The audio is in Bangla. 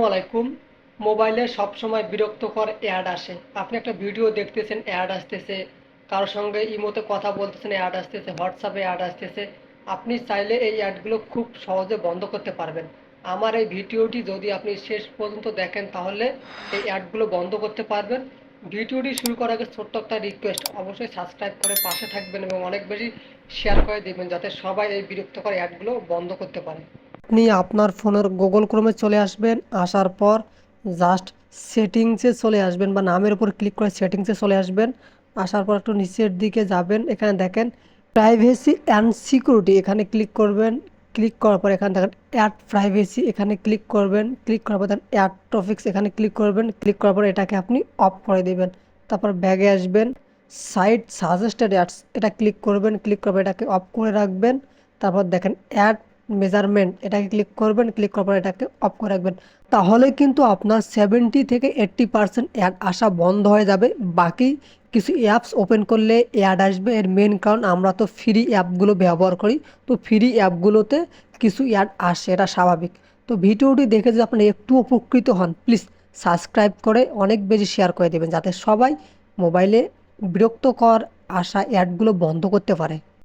আসসালামু আলাইকুম। মোবাইলে সবসময় বিরক্তকর অ্যাড আসে। আপনি একটা ভিডিও দেখতেছেন, অ্যাড আসতেছে, কারোর সঙ্গে ইমোতে কথা বলতেছেন, অ্যাড আসতেছে, হোয়াটসঅ্যাপে অ্যাড আসতেছে। আপনি চাইলে এই অ্যাডগুলো খুব সহজে বন্ধ করতে পারবেন। আমার এই ভিডিওটি যদি আপনি শেষ পর্যন্ত দেখেন তাহলে এই অ্যাডগুলো বন্ধ করতে পারবেন। ভিডিওটি শুরু করার আগে ছোট্ট একটা রিকোয়েস্ট, অবশ্যই সাবস্ক্রাইব করে পাশে থাকবেন এবং অনেক বেশি শেয়ার করে দিবেন যাতে সবাই এই বিরক্তকর অ্যাডগুলো বন্ধ করতে পারে। আপনি আপনার ফোনের গুগল ক্রোমে চলে আসবেন, আসার পর জাস্ট সেটিংসে চলে আসবেন বা নামের উপর ক্লিক করে সেটিংসে চলে আসবেন। আসার পর একটু নিচের দিকে যাবেন, এখানে দেখেন প্রাইভেসি অ্যান্ড সিকিউরিটি, এখানে ক্লিক করবেন। ক্লিক করার পর এখানে দেখেন অ্যাড প্রাইভেসি, এখানে ক্লিক করবেন। ক্লিক করার পর দেখেন অ্যাড টপিক্স, এখানে ক্লিক করবেন। ক্লিক করার পর এটাকে আপনি অফ করে দেবেন। তারপর ব্যাগে আসবেন, সাইট সাজেস্টেড অ্যাডস, এটা ক্লিক করবেন। ক্লিক করবেন, এটাকে অফ করে রাখবেন। তারপর দেখেন অ্যাড মেজারমেন্ট, এটাকে ক্লিক করবেন। ক্লিক করার পর এটাকে অফ করে রাখবেন। তাহলে কিন্তু আপনার 70 থেকে 80% অ্যাড আসা বন্ধ হয়ে যাবে। বাকি কিছু অ্যাপস ওপেন করলে অ্যাড আসবে, এর মেন কারণ আমরা তো ফ্রি অ্যাপগুলো ব্যবহার করি। তো ফ্রি অ্যাপগুলোতে কিছু অ্যাড আসে, এটা স্বাভাবিক। তো ভিডিওটি দেখে যদি আপনি একটু উপকৃত হন, প্লিজ সাবস্ক্রাইব করে অনেক বেশি শেয়ার করে দেবেন যাতে সবাই মোবাইলে বিরক্তকর আসা অ্যাডগুলো বন্ধ করতে পারে।